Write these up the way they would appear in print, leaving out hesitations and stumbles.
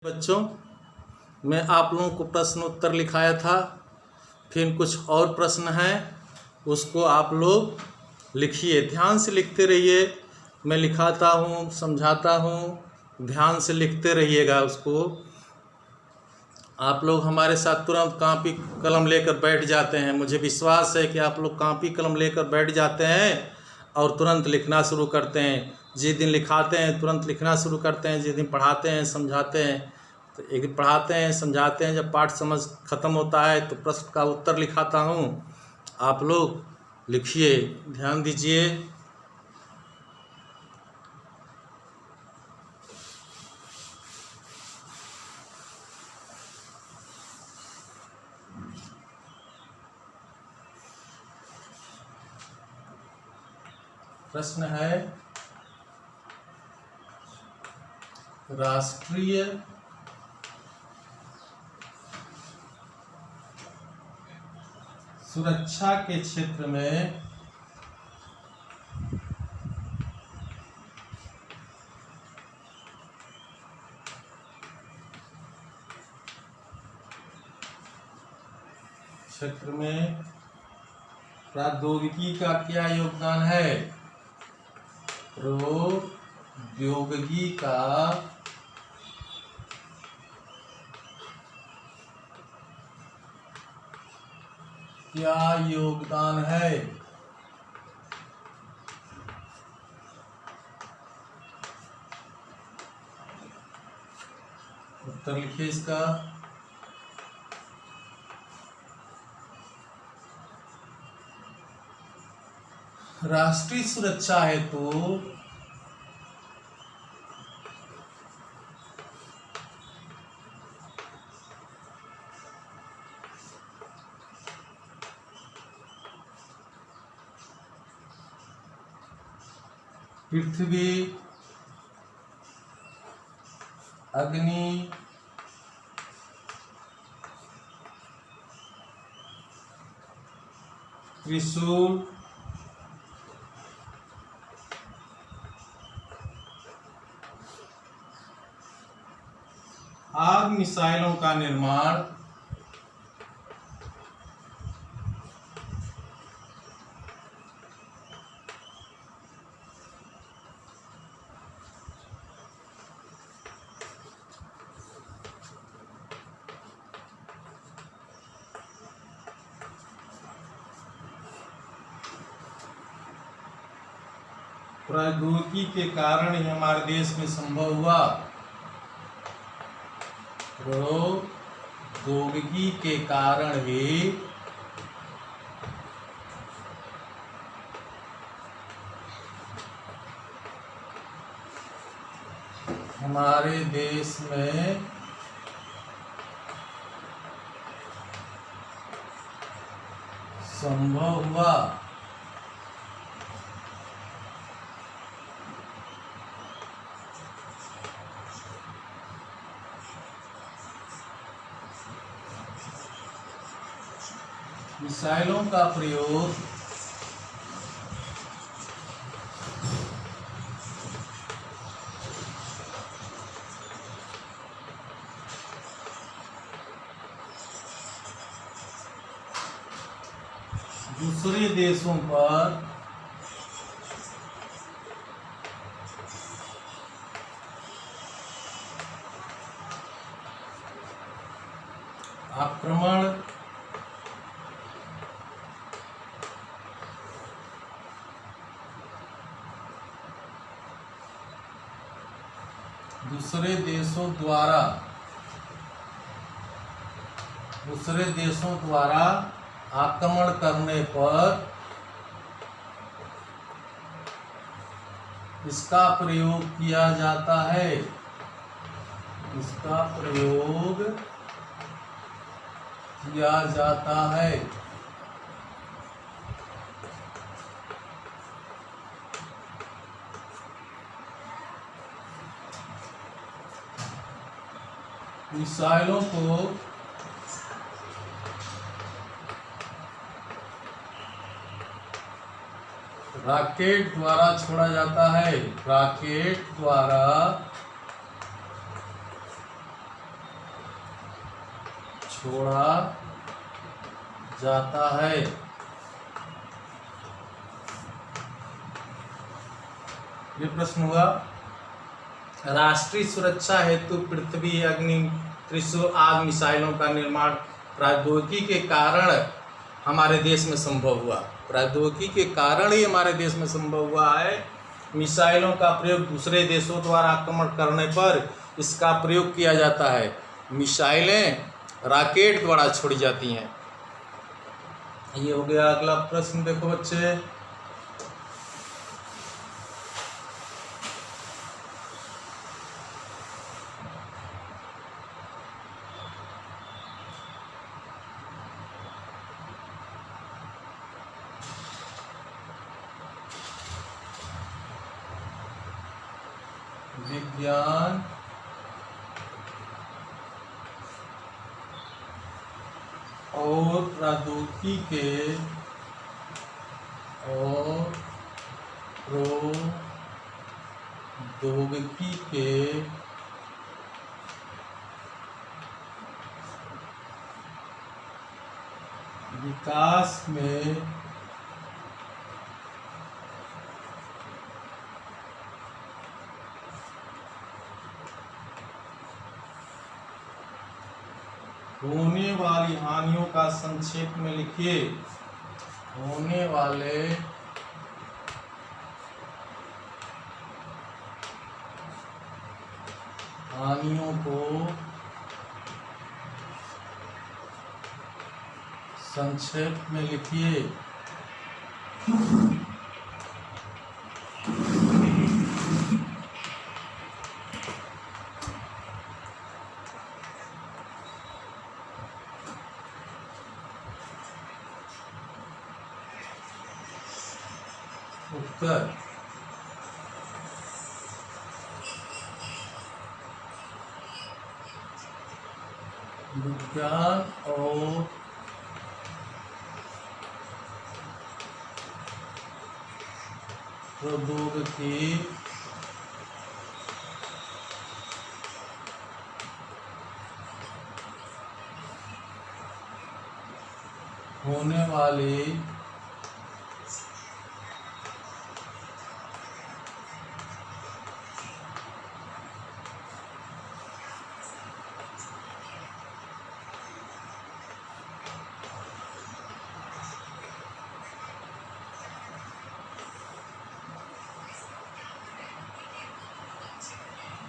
बच्चों, मैं आप लोगों को प्रश्न उत्तर लिखाया था। फिर कुछ और प्रश्न हैं, उसको आप लोग लिखिए। ध्यान से लिखते रहिए। मैं लिखाता हूँ, समझाता हूँ, ध्यान से लिखते रहिएगा उसको। आप लोग हमारे साथ तुरंत कापी कलम लेकर बैठ जाते हैं। मुझे विश्वास है कि आप लोग कापी कलम लेकर बैठ जाते हैं और तुरंत लिखना शुरू करते हैं। जिस दिन लिखाते हैं तुरंत लिखना शुरू करते हैं, जिस दिन पढ़ाते हैं समझाते हैं। तो एक दिन पढ़ाते हैं समझाते हैं, जब पाठ समझ खत्म होता है तो प्रश्न का उत्तर लिखाता हूँ। आप लोग लिखिए, ध्यान दीजिए। प्रश्न है, राष्ट्रीय सुरक्षा के क्षेत्र में प्रौद्योगिकी का क्या योगदान है? प्रौद्योगिकी का क्या योगदान है? उत्तर लिखिए इसका। राष्ट्रीय सुरक्षा हेतु पृथ्वी, अग्नि, त्रिशूल, आग मिसाइलों का निर्माण प्रौद्योगिकी के कारण ही हमारे देश में संभव हुआ। प्रौद्योगिकी के कारण ही हमारे देश में संभव हुआ। मिसाइलों का प्रयोग दूसरे देशों पर आक्रमण दूसरे देशों द्वारा आक्रमण करने पर इसका प्रयोग किया जाता है। इसका प्रयोग किया जाता है। मिसाइलों को रॉकेट द्वारा छोड़ा जाता है। रॉकेट द्वारा छोड़ा जाता है। ये प्रश्न हुआ। राष्ट्रीय सुरक्षा हेतु पृथ्वी, अग्नि, त्रिशूल आदि मिसाइलों का निर्माण प्रौद्योगिकी के कारण हमारे देश में संभव हुआ। प्रौद्योगिकी के कारण ही हमारे देश में संभव हुआ है। मिसाइलों का प्रयोग दूसरे देशों द्वारा आक्रमण करने पर इसका प्रयोग किया जाता है। मिसाइलें रॉकेट द्वारा छोड़ी जाती हैं। ये हो गया। अगला प्रश्न देखो बच्चे, विज्ञान और प्रौद्योगिकी के विकास में होने वाली हानियों का संक्षेप में लिखिए। होने वाले हानियों को संक्षेप में लिखिए। उत्तर विज्ञान और प्रौद्योगिकी होने वाली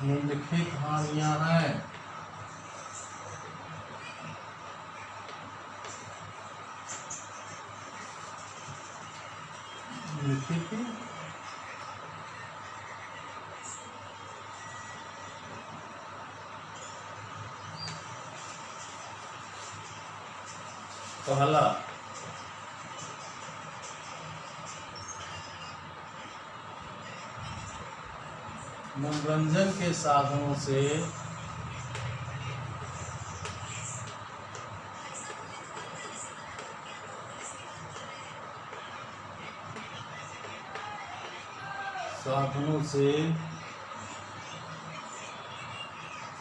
निम्नलिखित हानियां हैं। पहला, मनोरंजन के साधनों से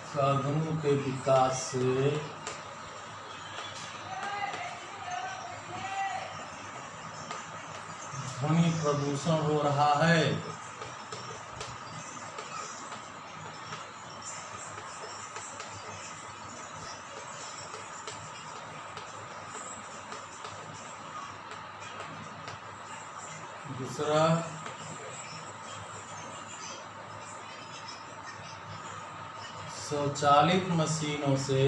साधनों के विकास से ध्वनि प्रदूषण हो रहा है। दूसरा, स्वचालित मशीनों से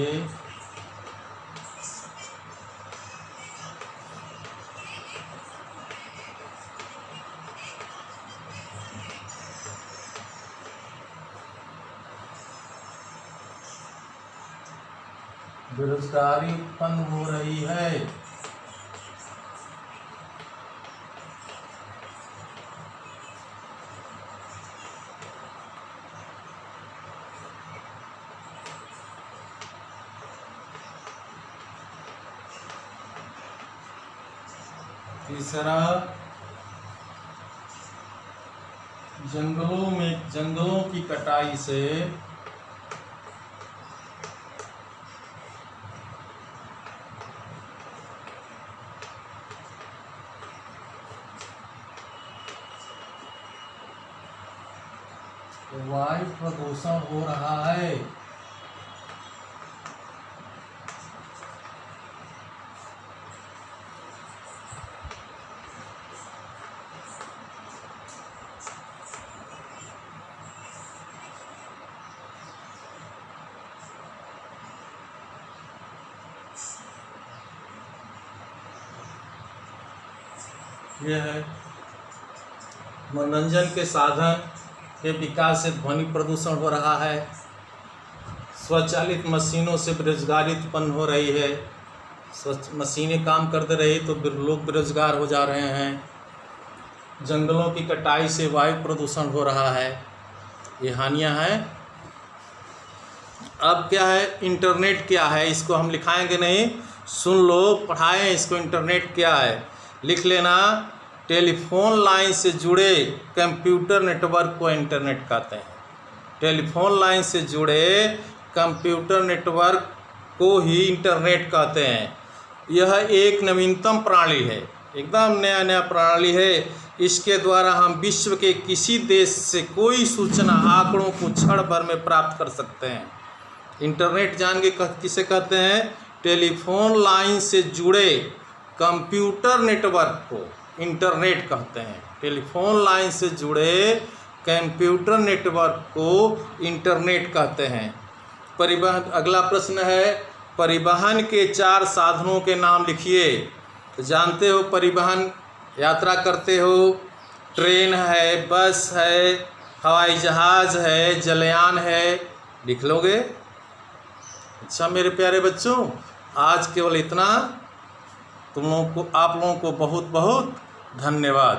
बेरोजगारी उत्पन्न हो रही है। तीसरा, जंगलों की कटाई से वायु प्रदूषण हो रहा है। यह है मनोरंजन के साधन के विकास से ध्वनि प्रदूषण हो रहा है। स्वचालित मशीनों से बेरोजगारी उत्पन्न हो रही है। मशीनें काम करते रही तो लोग बेरोजगार हो जा रहे हैं। जंगलों की कटाई से वायु प्रदूषण हो रहा है। ये हानियां हैं। अब क्या है, इंटरनेट क्या है, इसको हम लिखाएंगे नहीं, सुन लो, पढ़ाएं इसको। इंटरनेट क्या है लिख लेना। टेलीफोन लाइन से जुड़े कंप्यूटर नेटवर्क को इंटरनेट कहते हैं। टेलीफोन लाइन से जुड़े कंप्यूटर नेटवर्क को ही इंटरनेट कहते हैं। यह एक नवीनतम प्रणाली है, एकदम नया प्रणाली है। इसके द्वारा हम विश्व के किसी देश से कोई सूचना आंकड़ों को क्षण भर में प्राप्त कर सकते हैं। इंटरनेट जान के किसे कहते हैं? टेलीफोन लाइन से जुड़े कंप्यूटर नेटवर्क को इंटरनेट कहते हैं। टेलीफोन लाइन से जुड़े कंप्यूटर नेटवर्क को इंटरनेट कहते हैं। परिवहन, अगला प्रश्न है, परिवहन के 4 साधनों के नाम लिखिए। तो जानते हो परिवहन, यात्रा करते हो, ट्रेन है, बस है, हवाई जहाज़ है, जलयान है, लिख लोगे। अच्छा मेरे प्यारे बच्चों, आज केवल इतना। आप लोगों को बहुत बहुत धन्यवाद।